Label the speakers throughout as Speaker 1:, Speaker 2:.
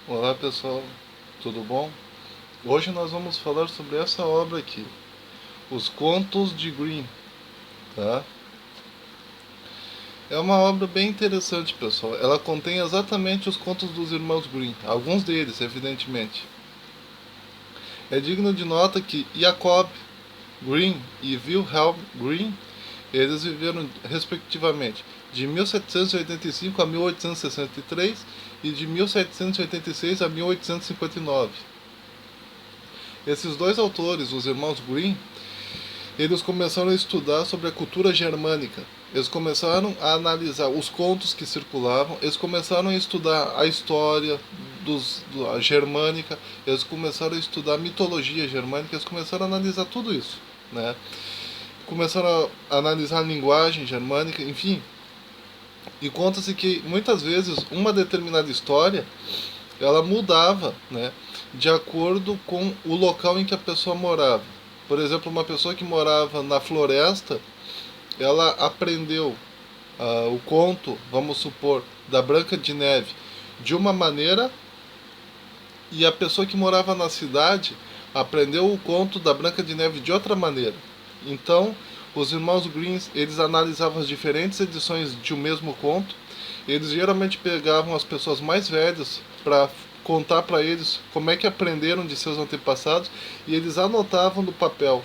Speaker 1: Olá pessoal, tudo bom? Hoje nós vamos falar sobre essa obra aqui, Os Contos de Grimm, tá? É uma obra bem interessante, pessoal. Ela contém exatamente os contos dos irmãos Grimm, alguns deles, evidentemente. É digno de nota que Jacob Grimm e Wilhelm Grimm, eles viveram respectivamente de 1785 a 1863 e de 1786 a 1859. Esses dois autores, os irmãos Grimm, eles começaram a estudar sobre a cultura germânica. Eles começaram a analisar os contos que circulavam, eles começaram a estudar a história a germânica, eles começaram a estudar a mitologia germânica, eles começaram a analisar tudo isso, né? Começaram a analisar a linguagem germânica, enfim. E conta-se que muitas vezes uma determinada história ela mudava, né, de acordo com o local em que a pessoa morava. Por exemplo, uma pessoa que morava na floresta, ela aprendeu o conto, vamos supor, da Branca de Neve de uma maneira, e a pessoa que morava na cidade aprendeu o conto da Branca de Neve de outra maneira. Então, os irmãos Grimm, eles analisavam as diferentes edições de um mesmo conto. Eles geralmente pegavam as pessoas mais velhas para contar para eles como é que aprenderam de seus antepassados, e eles anotavam no papel.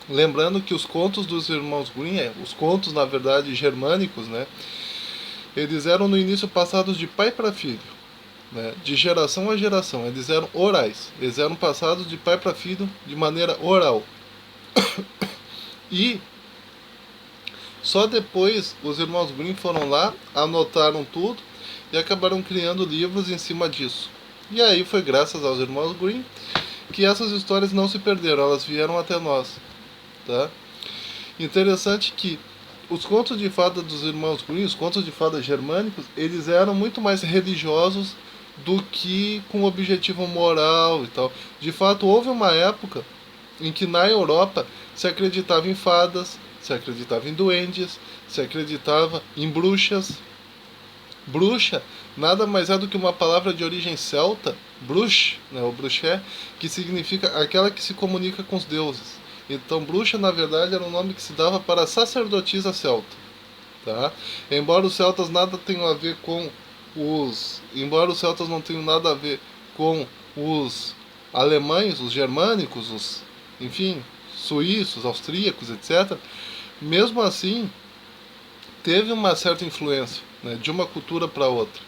Speaker 1: Lembrando que os contos dos irmãos Grimm, os contos na verdade germânicos, né, eles eram no início passados de pai para filho, né, de geração a geração. Eles eram orais, eles eram passados de pai para filho de maneira oral. E só depois os irmãos Grimm foram lá, anotaram tudo e acabaram criando livros em cima disso. E aí foi graças aos irmãos Grimm que essas histórias não se perderam, elas vieram até nós, tá? Interessante que os contos de fada dos irmãos Grimm, os contos de fada germânicos, eles eram muito mais religiosos do que com objetivo moral e tal. De fato, houve uma época em que na Europa se acreditava em fadas, se acreditava em duendes, se acreditava em bruxas. Bruxa nada mais é do que uma palavra de origem celta, brux, né, ou bruxé, que significa aquela que se comunica com os deuses. Então, bruxa, na verdade, era um nome que se dava para a sacerdotisa celta. Tá? Embora os celtas nada tenham a ver com embora os celtas não tenham nada a ver com os alemães, os germânicos, enfim, suíços, austríacos, etc. Mesmo assim, teve uma certa influência, né, de uma cultura para outra.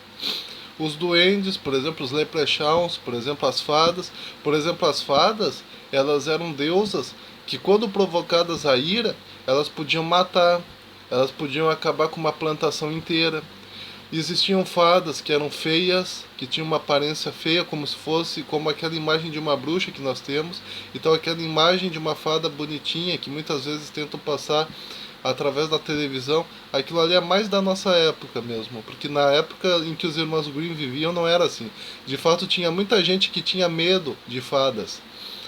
Speaker 1: Os duendes, por exemplo, os leprechauns, por exemplo, as fadas, elas eram deusas que, quando provocadas a ira, elas podiam matar, elas podiam acabar com uma plantação inteira. Existiam fadas que eram feias, que tinham uma aparência feia, como se fosse como aquela imagem de uma bruxa que nós temos. Então, aquela imagem de uma fada bonitinha que muitas vezes tentam passar através da televisão, aquilo ali é mais da nossa época mesmo, porque na época em que os irmãos Grimm viviam não era assim. De fato, tinha muita gente que tinha medo de fadas.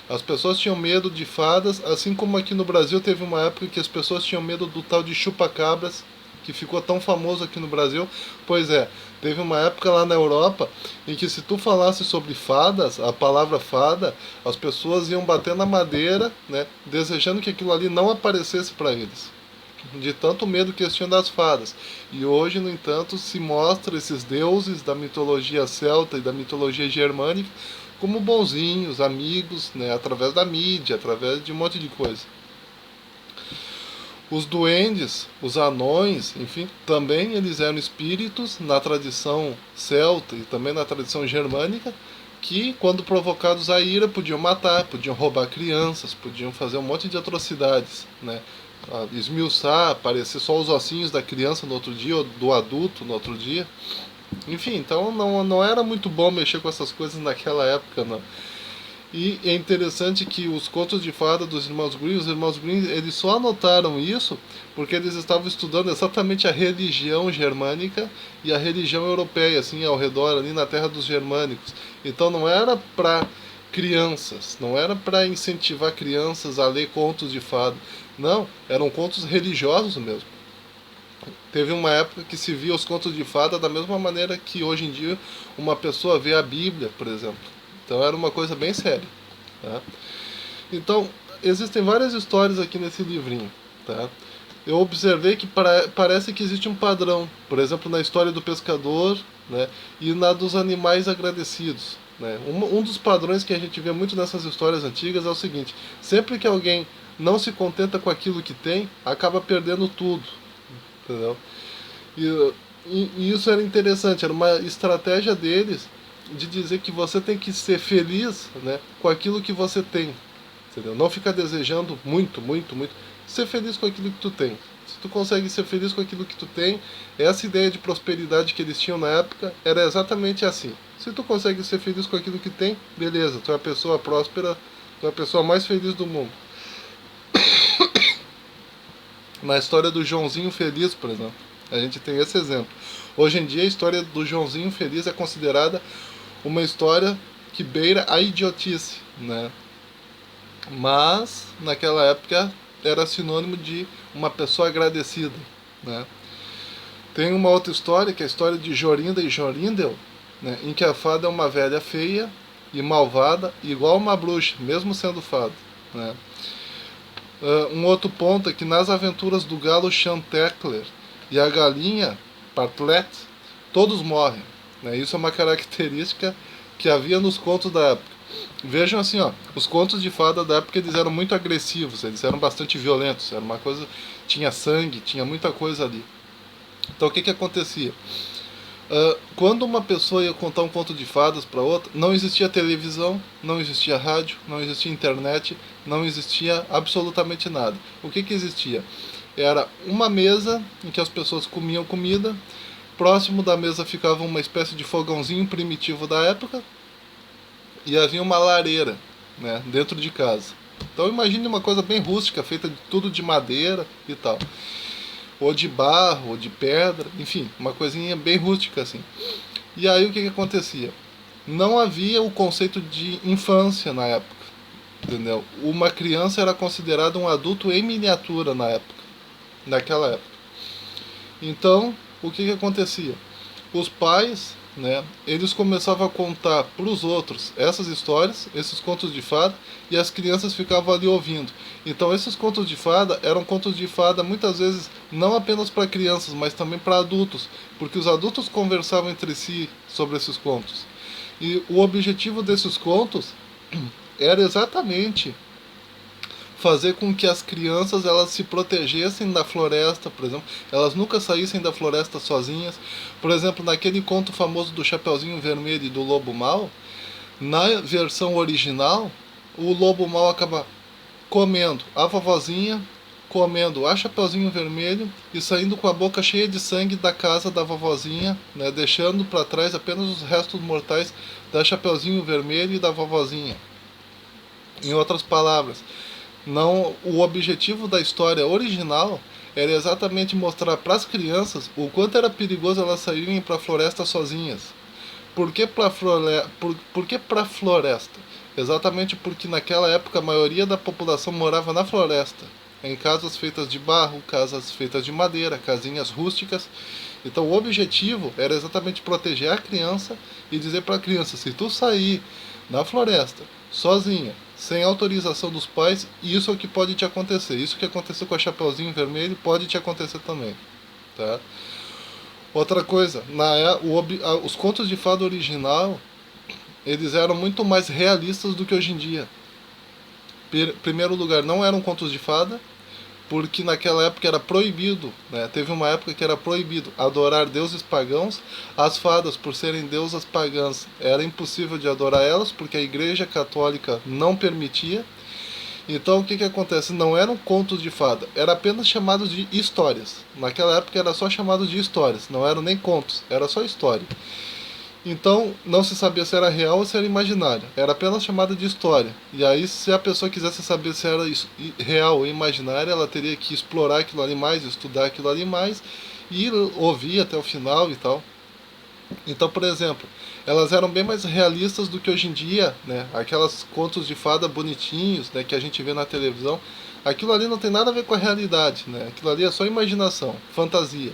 Speaker 1: As pessoas tinham medo de fadas, assim como aqui no Brasil teve uma época que as pessoas tinham medo do tal de chupa-cabras, que ficou tão famoso aqui no Brasil. Pois é, teve uma época lá na Europa em que, se tu falasse sobre fadas, a palavra fada, as pessoas iam bater na madeira, né, desejando que aquilo ali não aparecesse para eles, de tanto medo que eles tinham das fadas. E hoje, no entanto, se mostra esses deuses da mitologia celta e da mitologia germânica como bonzinhos, amigos, né, através da mídia, através de um monte de coisa. Os duendes, os anões, enfim, também eles eram espíritos na tradição celta e também na tradição germânica, que, quando provocados à ira, podiam matar, podiam roubar crianças, podiam fazer um monte de atrocidades, né? Esmiuçar, aparecer só os ossinhos da criança no outro dia, ou do adulto no outro dia. Enfim, então não era muito bom mexer com essas coisas naquela época, não. E é interessante que os contos de fada dos os irmãos Grimm, eles só anotaram isso porque eles estavam estudando exatamente a religião germânica e a religião europeia, assim, ao redor, ali na terra dos germânicos. Então não era para crianças, não era para incentivar crianças a ler contos de fada. Não, eram contos religiosos mesmo. Teve uma época que se via os contos de fada da mesma maneira que hoje em dia uma pessoa vê a Bíblia, por exemplo. Então era uma coisa bem séria. Tá? Então, existem várias histórias aqui nesse livrinho. Tá? Eu observei que parece que existe um padrão. Por exemplo, na história do pescador, né, e na dos animais agradecidos. Né? Um dos padrões que a gente vê muito nessas histórias antigas é o seguinte: sempre que alguém não se contenta com aquilo que tem, acaba perdendo tudo. Entendeu? E isso era interessante, era uma estratégia deles de dizer que você tem que ser feliz, né, com aquilo que você tem. Entendeu? Não ficar desejando muito, muito, muito. Ser feliz com aquilo que tu tem. Se tu consegue ser feliz com aquilo que tu tem, essa ideia de prosperidade que eles tinham na época era exatamente assim. Se tu consegue ser feliz com aquilo que tem, beleza, tu é a pessoa próspera, tu é a pessoa mais feliz do mundo. Na história do Joãozinho Feliz, por exemplo, a gente tem esse exemplo. Hoje em dia, a história do Joãozinho Feliz é considerada uma história que beira a idiotice, né? Mas, naquela época, era sinônimo de uma pessoa agradecida, né? Tem uma outra história, que é a história de Jorinda e Jorindel, né? Em que a fada é uma velha feia e malvada, igual uma bruxa, mesmo sendo fada, né? Um outro ponto é que nas aventuras do galo Chantecler e a galinha Partlet, todos morrem. Né? Isso é uma característica que havia nos contos da época. Vejam assim, ó, os contos de fada da época eles eram muito agressivos, eles eram bastante violentos, era uma coisa, tinha sangue, tinha muita coisa ali. Então o que que acontecia? Quando uma pessoa ia contar um conto de fadas para outra, não existia televisão, não existia rádio, não existia internet, não existia absolutamente nada. O que que existia? Era uma mesa em que as pessoas comiam comida, próximo da mesa ficava uma espécie de fogãozinho primitivo da época e havia uma lareira, né, dentro de casa. Então imagine uma coisa bem rústica, feita de tudo de madeira e tal. Ou de barro, ou de pedra, enfim, uma coisinha bem rústica assim. E aí o que que acontecia? Não havia o conceito de infância na época, entendeu? Uma criança era considerada um adulto em miniatura na época, naquela época. Então, o que que acontecia? Os pais, né, eles começavam a contar para os outros essas histórias, esses contos de fada, e as crianças ficavam ali ouvindo. Então esses contos de fada eram contos de fada muitas vezes não apenas para crianças, mas também para adultos, porque os adultos conversavam entre si sobre esses contos. E o objetivo desses contos era exatamente fazer com que as crianças elas se protegessem da floresta, por exemplo, elas nunca saíssem da floresta sozinhas. Por exemplo, naquele conto famoso do Chapeuzinho Vermelho e do Lobo Mau, na versão original, o Lobo Mau acaba comendo a vovozinha, comendo a Chapeuzinho Vermelho e saindo com a boca cheia de sangue da casa da vovozinha, né, deixando para trás apenas os restos mortais da Chapeuzinho Vermelho e da vovozinha. Em outras palavras, não, o objetivo da história original era exatamente mostrar para as crianças o quanto era perigoso elas saírem para a floresta sozinhas. Por que para a floresta? Exatamente porque naquela época a maioria da população morava na floresta, em casas feitas de barro, casas feitas de madeira, casinhas rústicas. Então o objetivo era exatamente proteger a criança e dizer para a criança: se tu sair na floresta sozinha, sem autorização dos pais, isso é o que pode te acontecer. Isso que aconteceu com a Chapeuzinho Vermelho pode te acontecer também, tá? Outra coisa, os contos de fada original, eles eram muito mais realistas do que hoje em dia. Primeiro lugar, não eram contos de fada, porque naquela época era proibido, né? Teve uma época que era proibido adorar deuses pagãos. As fadas, por serem deusas pagãs, era impossível de adorar elas, porque a Igreja Católica não permitia. Então o que que acontece? Não eram contos de fada, era apenas chamados de histórias. Naquela época era só chamado de histórias, não eram nem contos, era só história. Então não se sabia se era real ou se era imaginário, era apenas chamada de história. E aí, se a pessoa quisesse saber se era real ou imaginário, ela teria que explorar aquilo ali mais, estudar aquilo ali mais e ouvir até o final e tal. Então, por exemplo, elas eram bem mais realistas do que hoje em dia, né? Aquelas contos de fada bonitinhos, né, que a gente vê na televisão, Aquilo ali não tem nada a ver com a realidade, né? Aquilo ali é só imaginação, fantasia.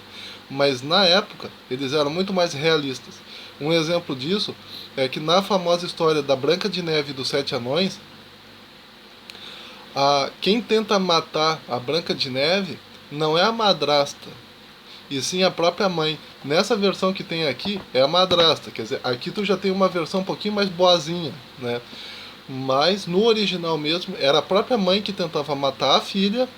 Speaker 1: Mas na época eles eram muito mais realistas. Um exemplo disso é que na famosa história da Branca de Neve e dos Sete Anões, quem tenta matar a Branca de Neve não é a madrasta, e sim a própria mãe. Nessa versão que tem aqui é a madrasta, quer dizer, aqui tu já tem uma versão um pouquinho mais boazinha, né? Mas no original mesmo era a própria mãe que tentava matar a filha,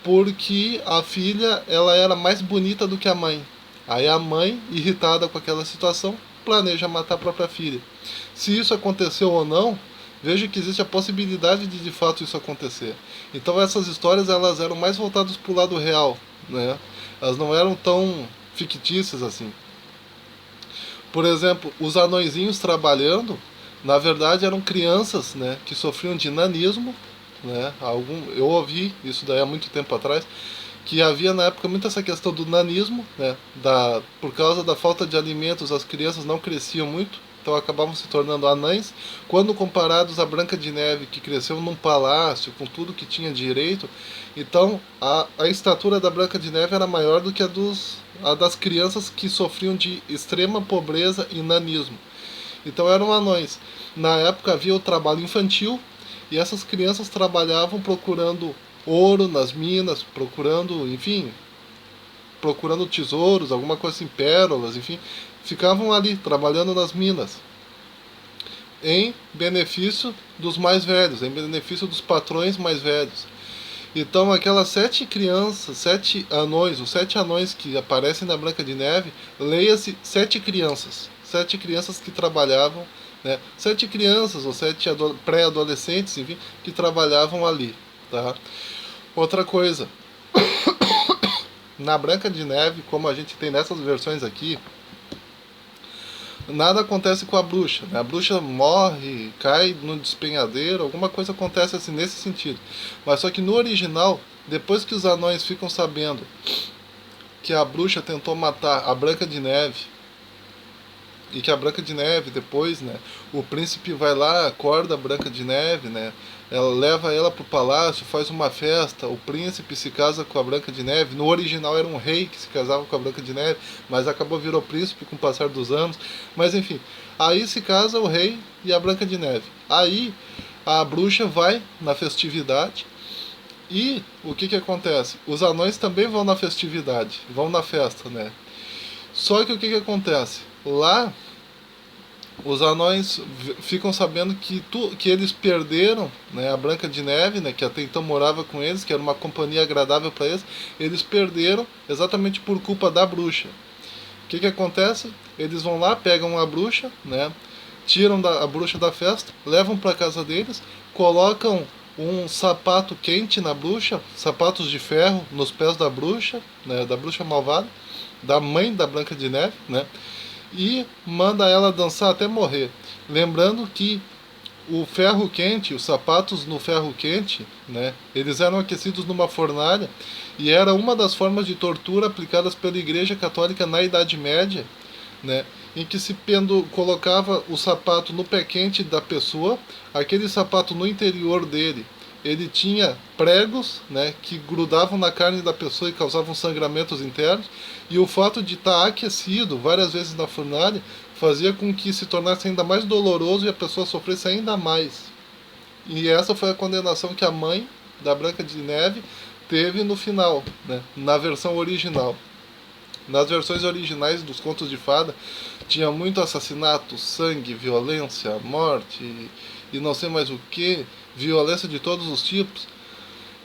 Speaker 1: porque a filha ela era mais bonita do que a mãe. Aí a mãe, irritada com aquela situação, planeja matar a própria filha. Se isso aconteceu ou não, veja que existe a possibilidade de fato isso acontecer. Então essas histórias elas eram mais voltadas para o lado real, né? Elas não eram tão fictícias assim. Por exemplo, os anõezinhos trabalhando, na verdade eram crianças, né, que sofriam de nanismo, né? Eu ouvi isso daí há muito tempo atrás, que havia na época muito essa questão do nanismo, né? Por causa da falta de alimentos, as crianças não cresciam muito, então acabavam se tornando anãs. Quando comparados à Branca de Neve, que cresceu num palácio, com tudo que tinha direito, então a estatura da Branca de Neve era maior do que a das crianças que sofriam de extrema pobreza e nanismo. Então eram anões. Na época havia o trabalho infantil, e essas crianças trabalhavam procurando ouro nas minas, procurando, enfim, procurando tesouros, alguma coisa assim, pérolas, enfim, ficavam ali trabalhando nas minas, em benefício dos mais velhos, em benefício dos patrões mais velhos. Então aquelas 7 crianças, 7 anões, os 7 anões que aparecem na Branca de Neve, leia-se 7 crianças, 7 crianças que trabalhavam, né? 7 crianças ou 7 pré-adolescentes, enfim, que trabalhavam ali, tá? Outra coisa, na Branca de Neve, como a gente tem nessas versões aqui, nada acontece com a bruxa, né? A bruxa morre, cai no despenhadeiro, alguma coisa acontece assim nesse sentido. Mas só que no original, depois que os anões ficam sabendo que a bruxa tentou matar a Branca de Neve, e que a Branca de Neve depois, né, o príncipe vai lá, acorda a Branca de Neve, né, ela leva ela pro palácio, faz uma festa, o príncipe se casa com a Branca de Neve. No original era um rei que se casava com a Branca de Neve, mas acabou virou príncipe com o passar dos anos. Mas enfim, aí se casa o rei e a Branca de Neve. Aí a bruxa vai na festividade, e o que acontece? Os anões também vão na festividade, vão na festa, né? Só que o que acontece? Lá os anões ficam sabendo que eles perderam, né, a Branca de Neve, né, que até então morava com eles, que era uma companhia agradável para eles. Eles perderam exatamente por culpa da bruxa. O que acontece? Eles vão lá, pegam a bruxa, né, tiram a bruxa da festa, levam para casa deles, colocam um sapato quente na bruxa, sapatos de ferro nos pés da bruxa, né, da bruxa malvada, da mãe da Branca de Neve, né, e manda ela dançar até morrer. Lembrando que o ferro quente, os sapatos no ferro quente, né, eles eram aquecidos numa fornalha, e era uma das formas de tortura aplicadas pela Igreja Católica na Idade Média, né, em que se colocava o sapato no pé quente da pessoa, aquele sapato no interior dele, ele tinha pregos, né, que grudavam na carne da pessoa e causavam sangramentos internos, e o fato de estar aquecido várias vezes na fornalha fazia com que se tornasse ainda mais doloroso e a pessoa sofresse ainda mais. E essa foi a condenação que a mãe da Branca de Neve teve no final, né, na versão original. Nas versões originais dos contos de fada, tinha muito assassinato, sangue, violência, morte e não sei mais o que, violência de todos os tipos,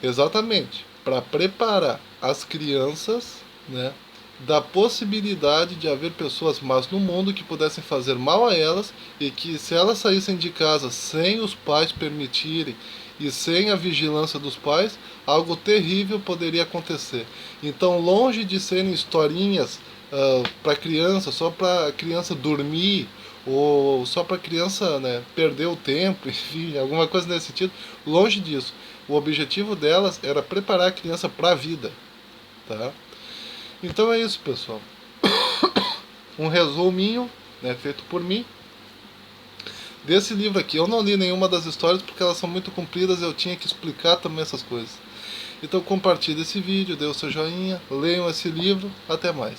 Speaker 1: exatamente para preparar as crianças, né, da possibilidade de haver pessoas más no mundo que pudessem fazer mal a elas, e que se elas saíssem de casa sem os pais permitirem e sem a vigilância dos pais, algo terrível poderia acontecer. Então, longe de serem historinhas para criança, só para criança dormir, ou só para criança, né, perder o tempo, enfim, alguma coisa nesse sentido, longe disso. O objetivo delas era preparar a criança para a vida, tá? Então é isso, pessoal. Um resuminho, né, feito por mim. desse livro aqui. Eu não li nenhuma das histórias porque elas são muito compridas e eu tinha que explicar também essas coisas. Então compartilhe esse vídeo, dê o seu joinha, leiam esse livro, até mais.